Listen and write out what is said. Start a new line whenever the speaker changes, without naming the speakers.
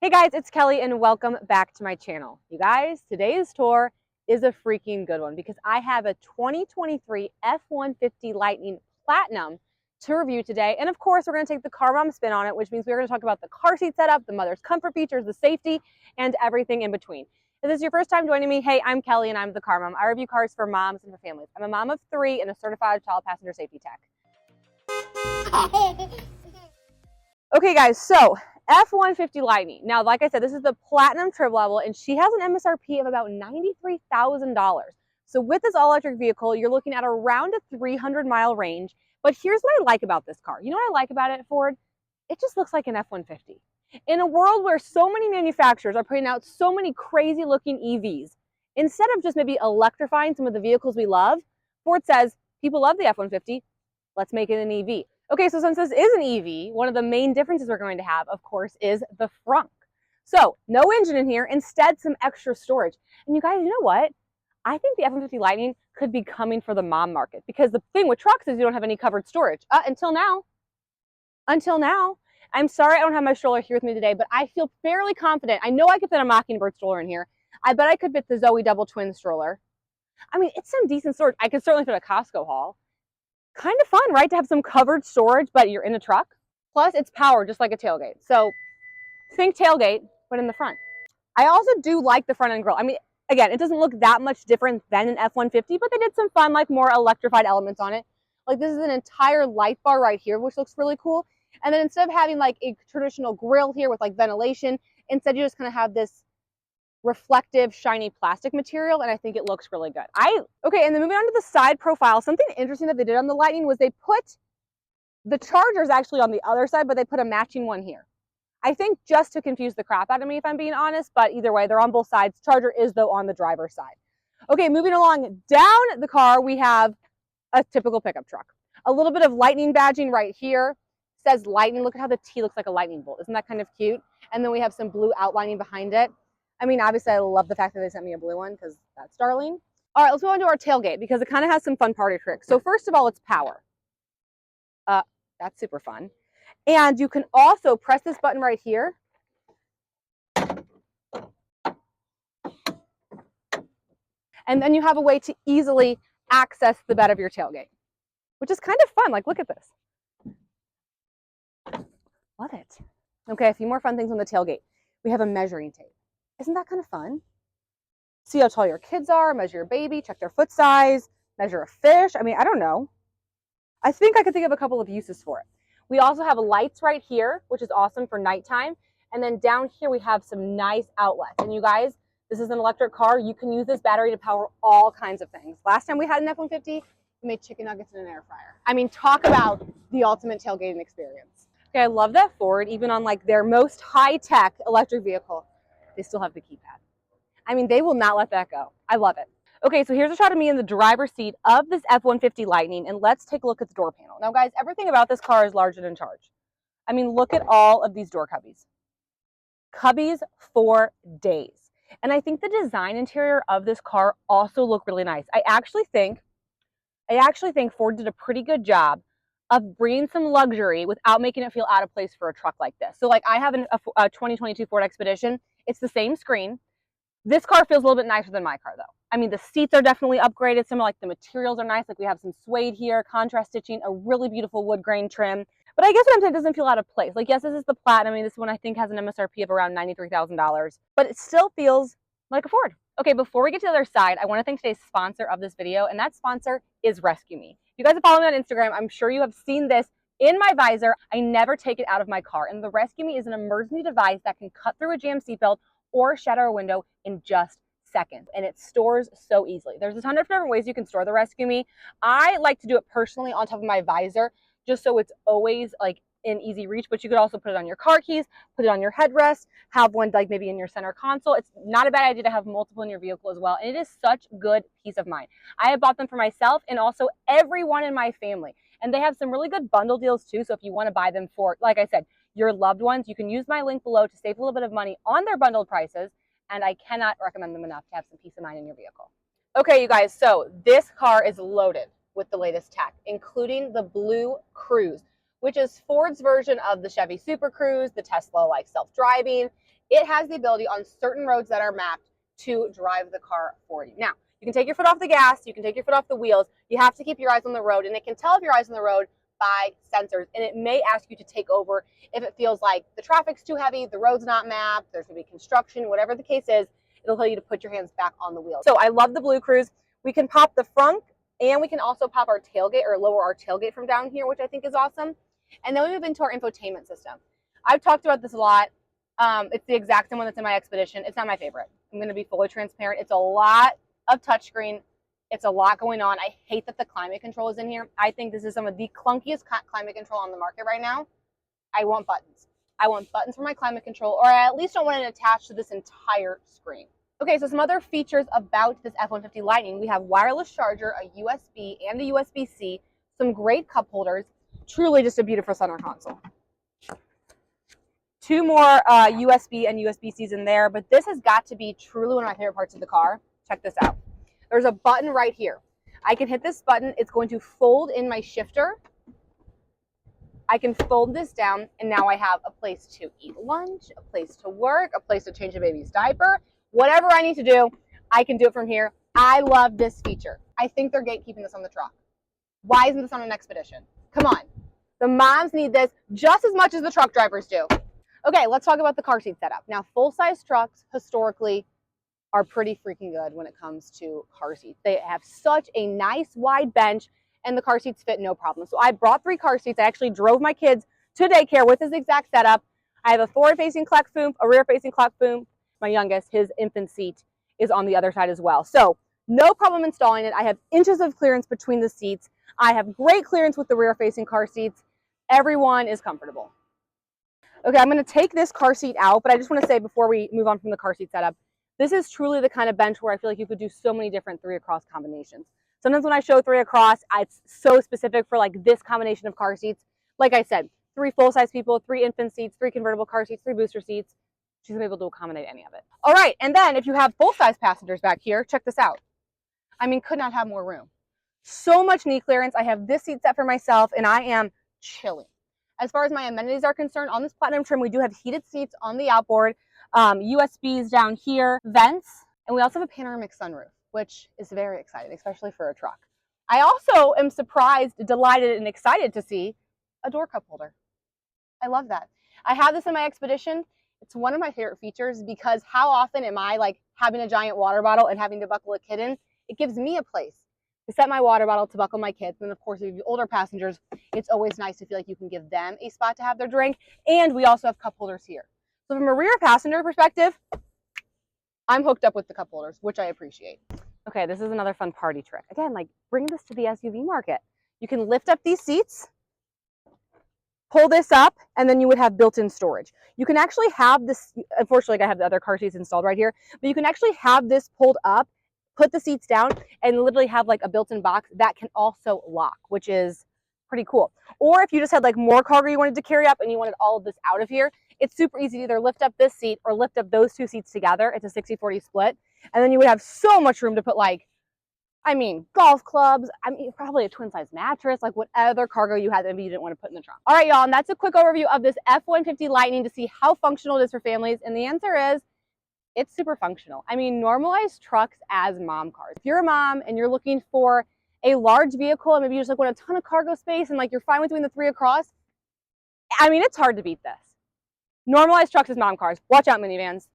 Hey guys, it's Kelly and welcome back to my channel. You guys, today's tour is a freaking good one because I have a 2023 F-150 Lightning Platinum to review today. And of course, we're going to take the car mom spin on it, which means we're going to talk about the car seat setup, the mother's comfort features, the safety, and everything in between. If this is your first time joining me, hey, I'm Kelly and I'm the car mom. I review cars for moms and for families. I'm a mom of 3 and a certified child passenger safety tech. Okay guys, so F-150 Lightning. Now, like I said, this is the platinum trim level, and she has an MSRP of about $93,000. So with this all-electric vehicle, you're looking at around a 300-mile range. But here's what I like about this car. You know what I like about it, Ford? It just looks like an F-150. In a world where so many manufacturers are putting out so many crazy-looking EVs, instead of just maybe electrifying some of the vehicles we love, Ford says, people love the F-150, let's make it an EV. Okay, so since this is an EV, one of the main differences we're going to have, of course, is the frunk. So no engine in here, instead some extra storage. And you guys, you know what? I think the F-150 Lightning could be coming for the mom market because the thing with trucks is you don't have any covered storage. Until now. I'm sorry I don't have my stroller here with me today, but I feel fairly confident. I know I could fit a Mockingbird stroller in here. I bet I could fit the Zoe double twin stroller. I mean, it's some decent storage. I could certainly fit a Costco haul. Kind of fun, right, to have some covered storage, but you're in a truck. Plus, it's powered just like a tailgate. So think tailgate, but in the front. I also do like the front end grille. I mean, again, it doesn't look that much different than an F-150, but they did some fun, like more electrified elements on it. Like this is an entire light bar right here, which looks really cool. And then instead of having like a traditional grille here with like ventilation, instead you just kind of have this reflective, shiny plastic material, and I think it looks really good. Okay, and then moving on to the side profile, something interesting that they did on the Lightning was they put the chargers actually on the other side, but they put a matching one here. I think just to confuse the crap out of me, if I'm being honest, but either way, they're on both sides. Charger is, though, on the driver's side. Okay, moving along down the car, we have a typical pickup truck. A little bit of Lightning badging right here. Says Lightning. Look at how the T looks like a lightning bolt. Isn't that kind of cute? And then we have some blue outlining behind it. I mean, obviously, I love the fact that they sent me a blue one because that's darling. All right, let's move on to our tailgate because it kind of has some fun party tricks. So first of all, it's power. That's super fun. And you can also press this button right here. And then you have a way to easily access the bed of your tailgate, which is kind of fun. Like, look at this. Love it. Okay, a few more fun things on the tailgate. We have a measuring tape. Isn't that kind of fun? See how tall your kids are, measure your baby, check their foot size, measure a fish. I mean, I don't know. I think I could think of a couple of uses for it. We also have lights right here, which is awesome for nighttime. And then down here, we have some nice outlets. And you guys, this is an electric car. You can use this battery to power all kinds of things. Last time we had an F-150, we made chicken nuggets in an air fryer. I mean, talk about the ultimate tailgating experience. Okay, I love that Ford, even on like their most high-tech electric vehicle, they still have the keypad. I mean, they will not let that go. I love it. Okay, so here's a shot of me in the driver's seat of this F-150 Lightning, and let's take a look at the door panel. Now, guys, everything about this car is large and in charge. I mean, look at all of these door cubbies. Cubbies for days. And I think the design interior of this car also look really nice. I actually think Ford did a pretty good job of bringing some luxury without making it feel out of place for a truck like this. So, like, I have a 2022 Ford Expedition. It's the same screen. This car feels a little bit nicer than my car, though. I mean, the seats are definitely upgraded. Some of like the materials are nice. Like we have some suede here, contrast stitching, a really beautiful wood grain trim. But I guess what I'm saying, it doesn't feel out of place. Like, yes, this is the Platinum. I mean, this one I think has an MSRP of around $93,000, but it still feels like a Ford. Okay, before we get to the other side, I want to thank today's sponsor of this video, and that sponsor is Rescue Me. If you guys have followed me on Instagram, I'm sure you have seen this in my visor. I never take it out of my car, and the Rescue Me is an emergency device that can cut through a jam seatbelt or shatter a window in just seconds, and it stores so easily. There's a ton of different ways you can store the Rescue Me. I like to do it personally on top of my visor, just so it's always like in easy reach, but you could also put it on your car keys, put it on your headrest, have one like maybe in your center console. It's not a bad idea to have multiple in your vehicle as well, and it is such good peace of mind. I have bought them for myself and also everyone in my family, and they have some really good bundle deals too, so if you want to buy them for, like I said, your loved ones, you can use my link below to save a little bit of money on their bundled prices, and I cannot recommend them enough to have some peace of mind in your vehicle. Okay, you guys, so this car is loaded with the latest tech, including the Blue Cruise, which is Ford's version of the Chevy Super Cruise, the Tesla like self-driving. it has the ability on certain roads that are mapped to drive the car for you. Now, you can take your foot off the gas, you can take your foot off the wheels, you have to keep your eyes on the road, and it can tell if your eyes on the road by sensors, and it may ask you to take over if it feels like the traffic's too heavy, the road's not mapped, there's gonna be construction, whatever the case is, it'll tell you to put your hands back on the wheel. So I love the Blue Cruise. We can pop the front, and we can also pop our tailgate or lower our tailgate from down here, which I think is awesome. And then we move into our infotainment system. I've talked about this a lot. It's the exact same one that's in my Expedition. It's not my favorite. I'm going to be fully transparent. It's a lot of touchscreen. It's a lot going on. I hate that the climate control is in here. I think this is some of the clunkiest climate control on the market right now. I want buttons. I want buttons for my climate control, or I at least don't want it attached to this entire screen. Okay, so some other features about this F-150 Lightning. We have wireless charger, a USB, and a USB-C, some great cup holders, truly just a beautiful center console. Two more USB and USB-Cs in there, but this has got to be truly one of my favorite parts of the car. Check this out. There's a button right here. I can hit this button. It's going to fold in my shifter. I can fold this down, and now I have a place to eat lunch, a place to work, a place to change a baby's diaper. Whatever I need to do, I can do it from here. I love this feature. I think they're gatekeeping this on the truck. Why isn't this on an Expedition? Come on. The moms need this just as much as the truck drivers do. Okay, let's talk about the car seat setup. Now, full-size trucks historically are pretty freaking good when it comes to car seats. They have such a nice wide bench, and the car seats fit no problem. So I brought 3 car seats. I actually drove my kids to daycare with this exact setup. I have a forward-facing clec foom, a rear-facing clec foom. My youngest, his infant seat is on the other side as well. So no problem installing it. I have inches of clearance between the seats. I have great clearance with the rear-facing car seats. Everyone is comfortable. Okay, I'm going to take this car seat out, but I just want to say before we move on from the car seat setup, this is truly the kind of bench where I feel like you could do so many different 3 across combinations. Sometimes when I show 3 across, it's so specific for like this combination of car seats. Like I said, 3 full-size people, 3 infant seats, 3 convertible car seats, 3 booster seats. She's gonna be able to accommodate any of it. All right, and then if you have full-size passengers back here, check this out. I mean, could not have more room. So much knee clearance. I have this seat set for myself, and I am chilling. As far as my amenities are concerned, on this Platinum trim, we do have heated seats on the outboard, USBs down here, vents, and we also have a panoramic sunroof, which is very exciting, especially for a truck. I also am surprised, delighted, and excited to see a door cup holder. I love that. I have this in my Expedition. It's one of my favorite features because how often am I like having a giant water bottle and having to buckle a kid in? It gives me a place to set my water bottle, to buckle my kids. And of course, if you have older passengers, it's always nice to feel like you can give them a spot to have their drink. And we also have cup holders here. So from a rear passenger perspective, I'm hooked up with the cup holders, which I appreciate. Okay, this is another fun party trick. Again, like bring this to the SUV market. You can lift up these seats, pull this up, and then you would have built-in storage. You can actually have this, unfortunately I have the other car seats installed right here, but you can actually have this pulled up, put the seats down, and literally have like a built-in box that can also lock, which is pretty cool. Or if you just had like more cargo you wanted to carry up and you wanted all of this out of here, it's super easy to either lift up this seat or lift up those 2 seats together. It's a 60-40 split. And then you would have so much room to put like, I mean, golf clubs, I mean, probably a twin-size mattress, like what other cargo you had that maybe you didn't want to put in the trunk. All right, y'all, and that's a quick overview of this F-150 Lightning to see how functional it is for families. And the answer is, it's super functional. I mean, normalize trucks as mom cars. If you're a mom and you're looking for a large vehicle and maybe you just like want a ton of cargo space and like you're fine with doing the 3 across, I mean, it's hard to beat this. Normalize trucks as mom cars. Watch out, minivans.